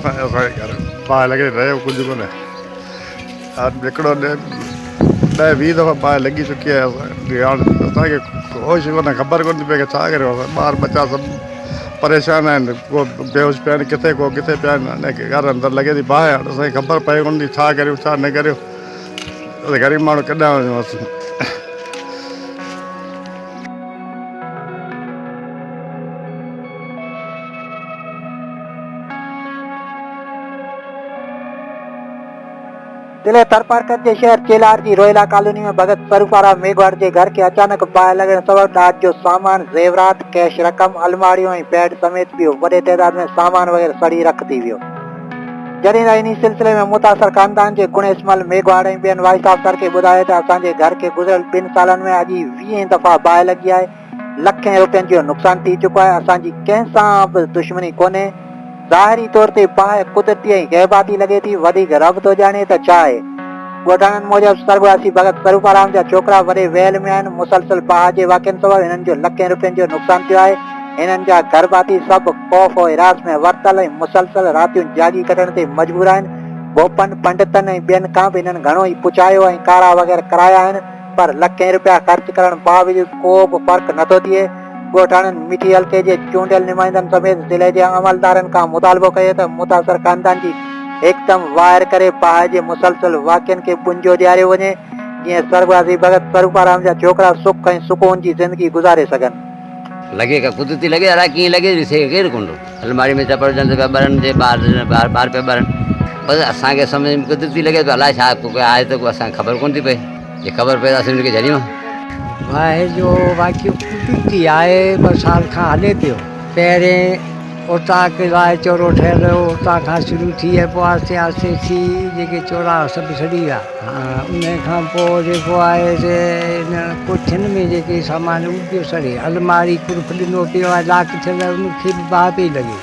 बाहि लॻे रहियो कुझु कोन्हे हिकिड़ो 10-20 दफ़ा बाहि लॻी चुकी आहे हाणे असांखे होश कोन्हे ख़बर कोन थी पए की छा करियो ॿार बच्चा सभु परेशान आहिनि को बेहोश पिया आहिनि किथे पिया आहिनि घर अंदरि लॻे थी बाहि हाणे असांखे ख़बर पए कोन थी छा करियूं छा न करियूं ग़रीब माण्हू केॾां वञूं असां जिले थरपारकर के शहर चेलहार की रोइला कॉलोनी में भगत सरूपाराम मेघवाड़ के घर के अचानक बाहि लगने सबब ॾाज जो सामान ज़ेवरात कैश रकम अलमारियों ऐं बेड समेत भी वॾे तइदाद में सामान वग़ैरह सड़ी रख थी वियो। जॾहिं त इन सिलसिले में मुतासर खानदान के गुणेशमल मेघवाड़ ऐं ॿियनि वाइस अफसर के ॿुधायो त असांजे घर के गुज़िरियल 2 सालनि में अॼु 20 दफ़ा बाहि लॻी आहे, लखें रुपयनि जो नुक़सान थी चुको आहे। असांजी कंहिंसां बि दुश्मनी कोन्हे, ज़ाहिरी तौर ते बाहि कुदरती ऐं गैबाती लॻे थी, वधीक रब थो ॼाणे त छा आहे। ॻोठाणनि मूजिब सरगवासी भगत सरूपाराम जा छोकिरा वॾे वेहल में आहिनि। मुसलसल बाहि जे वाक़िअनि सबबु हिननि जो लखें रुपयनि जो नुक़सान थियो आहे। हिननि जा घर भाती सभु ख़ौफ़ ऐं हिरास में वरतल ऐं मुसलसल रातियूं जागी कढण ते मजबूर आहिनि। भोपनि पंडितनि ऐं ॿियनि खां बि हिननि घणो ई पुछायो ऐं कारा वग़ैरह कराया आहिनि, पर लखें रुपया ख़र्च करण बावजूद को बि फ़र्क़ु नथो थिए। ॻोठाणनि मिठी हल्के जे चूंडियल नुमाइंदनि समेत ज़िले जे अमलदारनि खां मुतालबो कयो त मुतासर खानदान जी हिकदमि वाहिर करे बाहि जे मुसलसल वाक़िअनि खे पुंजो ॾियारियो वञे, जीअं सरगवासी भगत सरूपाराम जा छोकिरा सुख ऐं सुकून जी ज़िंदगी गुज़ारे सघनि। लॻे का कुदरती लॻे, अलाए कीअं लॻे केरु कोन अलमारी में चपड़जनि पिया ॿारनि जे ॿार पिया ॿारनि, बसि असांखे सम्झ में कुदरती लॻे थो, अलाए छा आहे त असांखे ख़बर कोन थी पए। जे ख़बर पए त असीं हुनखे जॾहिं बाहि जो वाक़ियो कुदरती आहे, 2 साल खां हले पियो। पहिरें उतां किराए चोरो ठहियल हुयो, उतां खां शुरू थी ऐं पोइ आहिस्ते आहिस्ते थी जेके चोरा सभु सड़ी विया। उन खां पोइ जेको आहे से हिन कोठियुनि में जेके सामान उहो पियो सड़े, अलमारी कुर्फ ॾिनो पियो आहे लाक थियल, उनखे बि बाहि पई लॻे।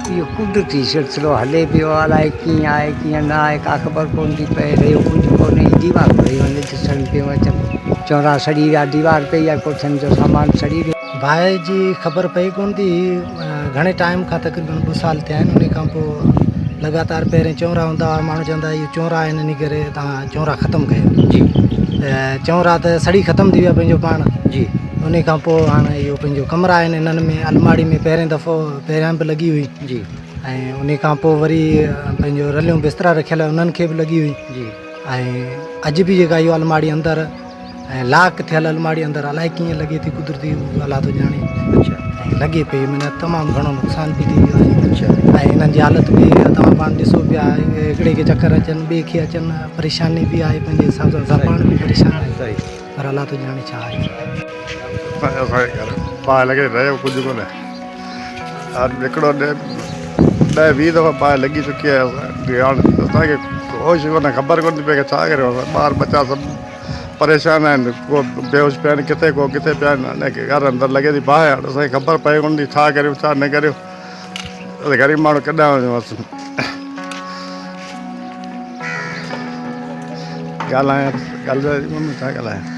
इहो कुदरती सिलसिलो हले पियो, अलाए कीअं आहे कीअं न आहे का ख़बर कोन थी पए, रहियो कुझु कोन्हे। दीवार पई वञे ॾिसण पियो अचनि, चोरा सड़ी विया, दीवार पई आहे, कोठियुनि जो सामान सड़ी वियो। बाहि जी ख़बर पई कोन थी, घणे टाइम खां तक़रीबन 2 साल थिया आहिनि। उन खां पोइ लगातार पहिरें चोरा हूंदा हुआ, माण्हू चवंदा इहे चोरा आहिनि, इन करे तव्हां चोरा ख़तमु कयो जी। चोरा त सड़ी ख़तमु थी विया पंहिंजो पाण जी। उन खां पोइ हाणे इहो पंहिंजो कमरा आहिनि, इन्हनि में अलमारी में पहिरियां बि लॻी हुई जी, ऐं उन खां पोइ वरी पंहिंजो रलियूं बिस्तरा रखियल उन्हनि खे बि लॻी हुई जी। ऐं अॼु बि जेका इहो अलमारी अंदरि ऐं लाक थियल अलमारी अंदरि अलाए कीअं लॻे थी, कुदरती अलाह थो ॼाणे। अच्छा, ऐं लॻे पई माना तमामु घणो नुक़सान बि थी वियो आहे। अच्छा, ऐं हिननि जी हालत बि तव्हां पाण ॾिसो पिया, हिकिड़े खे चकर अचनि, ॿिए खे अचनि, परेशानी बि आहे, पंहिंजे हिसाब सां असां पाण बि परेशान आहियूं, पर अलाह थो ॼाणे छा आहे। बाहि लॻे रहियो कुझु कोन्हे हिकिड़ो 10-20 दफ़ा बाहि लॻी चुकी आहे हाणे असांखे होश कोन्हे, ख़बर कोन थी पए की छा करियो ॿार बच्चा सभु परेशान आहिनि, को बेहोश पिया आहिनि किथे पिया आहिनि घर अंदरि लॻे थी बाहि हाणे असांखे ख़बर पए कोन थी छा करियूं छा न करियूं, ग़रीब माण्हू केॾां वञूं असां। ॻाल्हायां छा ॻाल्हायां